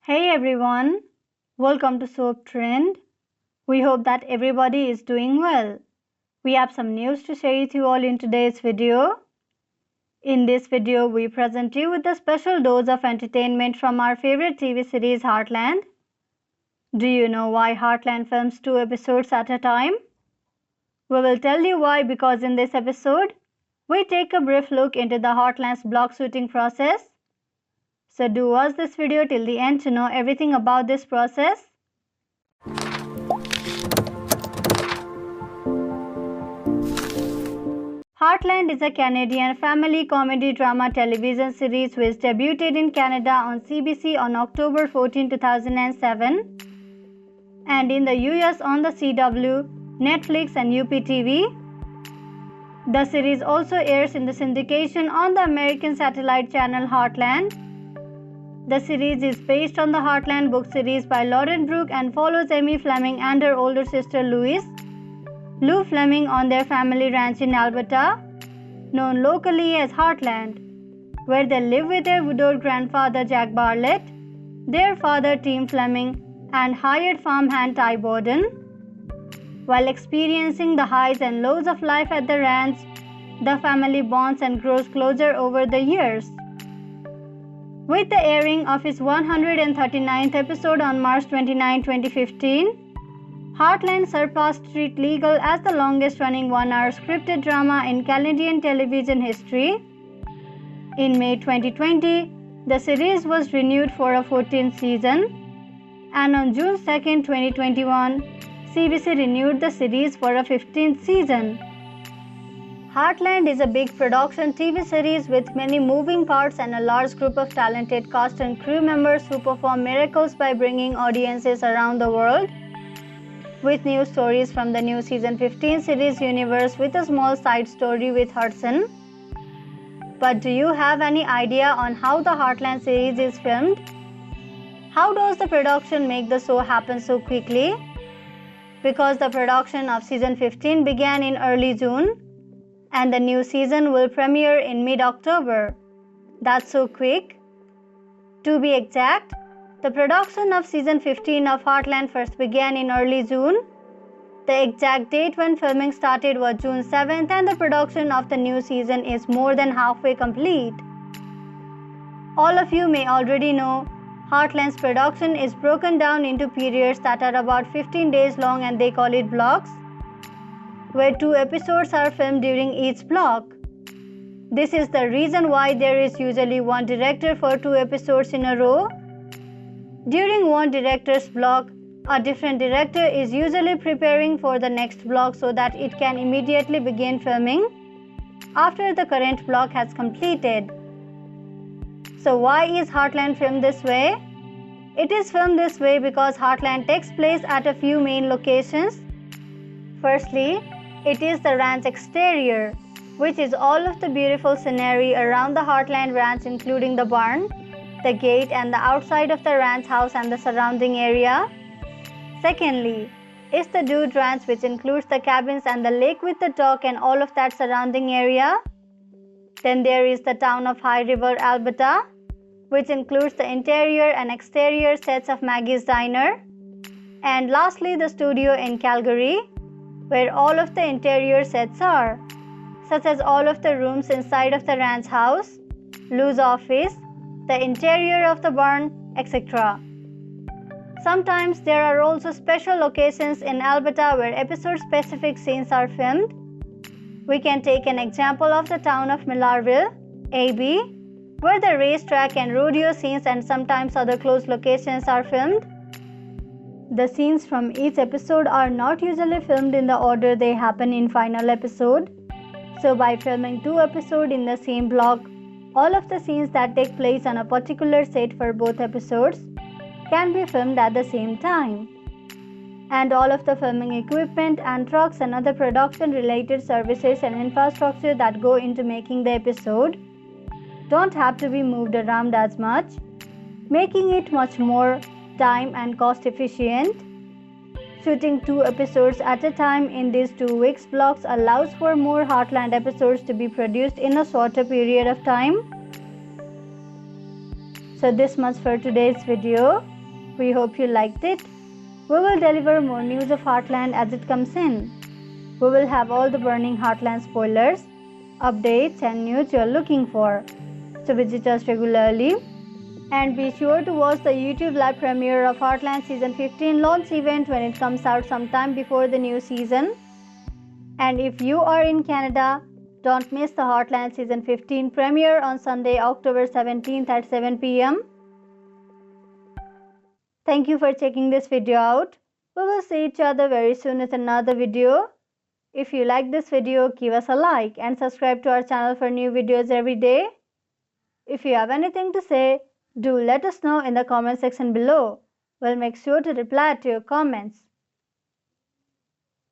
Hey everyone, welcome to Soap Trend. We hope that everybody is doing well. We have some news to share with you all in today's video. In this video, we present you with a special dose of entertainment from our favorite TV series Heartland. Do you know why Heartland films 2 episodes at a time? We will tell you why because in this episode, we take a brief look into the Heartland's block shooting process. So do watch this video till the end to know everything about this process. Heartland is a Canadian family comedy drama television series which debuted in Canada on CBC on October 14, 2007 and in the US on the CW, Netflix and UPTV. The series also airs in the syndication on the American satellite channel Heartland. The series is based on the Heartland book series by Lauren Brooke and follows Amy Fleming and her older sister Louise, Lou Fleming on their family ranch in Alberta, known locally as Heartland, where they live with their widowed grandfather Jack Bartlett, their father Tim Fleming, and hired farmhand Ty Borden. While experiencing the highs and lows of life at the ranch, the family bonds and grows closer over the years. With the airing of its 139th episode on March 29, 2015, Heartland surpassed Street Legal as the longest-running one-hour scripted drama in Canadian television history. In May 2020, the series was renewed for a 14th season, and on June 2, 2021, CBC renewed the series for a 15th season. Heartland is a big production TV series with many moving parts and a large group of talented cast and crew members who perform miracles by bringing audiences around the world, with new stories from the new season 15 series universe with a small side story with Hudson. But do you have any idea on how the Heartland series is filmed? How does the production make the show happen so quickly? Because the production of season 15 began in early June, and the new season will premiere in mid-October. That's so quick. To be exact, the production of season 15 of Heartland first began in early June. The exact date when filming started was June 7th, and the production of the new season is more than halfway complete. All of you may already know, Heartland's production is broken down into periods that are about 15 days long and they call it blocks, where 2 episodes are filmed during each block. This is the reason why there is usually one director for 2 episodes in a row. During one director's block, a different director is usually preparing for the next block so that it can immediately begin filming after the current block has completed. So why is Heartland filmed this way? It is filmed this way because Heartland takes place at a few main locations. Firstly, it is the ranch exterior, which is all of the beautiful scenery around the Heartland ranch including the barn, the gate and the outside of the ranch house and the surrounding area. Secondly, is the Dude Ranch, which includes the cabins and the lake with the dock and all of that surrounding area. Then there is the town of High River, Alberta, which includes the interior and exterior sets of Maggie's Diner. And lastly, the studio in Calgary, where all of the interior sets are, such as all of the rooms inside of the ranch house, Lou's office, the interior of the barn, etc. Sometimes there are also special locations in Alberta where episode-specific scenes are filmed. We can take an example of the town of Millarville, AB, where the racetrack and rodeo scenes and sometimes other close locations are filmed. The scenes from each episode are not usually filmed in the order they happen in final episode. So by filming 2 episodes in the same block, all of the scenes that take place on a particular set for both episodes can be filmed at the same time. And all of the filming equipment and trucks and other production related services and infrastructure that go into making the episode don't have to be moved around as much, making it much more time and cost efficient. Shooting 2 episodes at a time in these 2 weeks blocks allows for more Heartland episodes to be produced in a shorter period of time. So this much for today's video. We hope you liked it. We will deliver more news of Heartland as it comes in. We will have all the burning Heartland spoilers, updates and news you are looking for. So visit us regularly. And be sure to watch the YouTube live premiere of Heartland Season 15 launch event when it comes out sometime before the new season. And if you are in Canada, don't miss the Heartland Season 15 premiere on Sunday, October 17th at 7 p.m. Thank you for checking this video out. We will see each other very soon with another video. If you like this video, give us a like and subscribe to our channel for new videos every day. If you have anything to say, do let us know in the comment section below. We'll make sure to reply to your comments.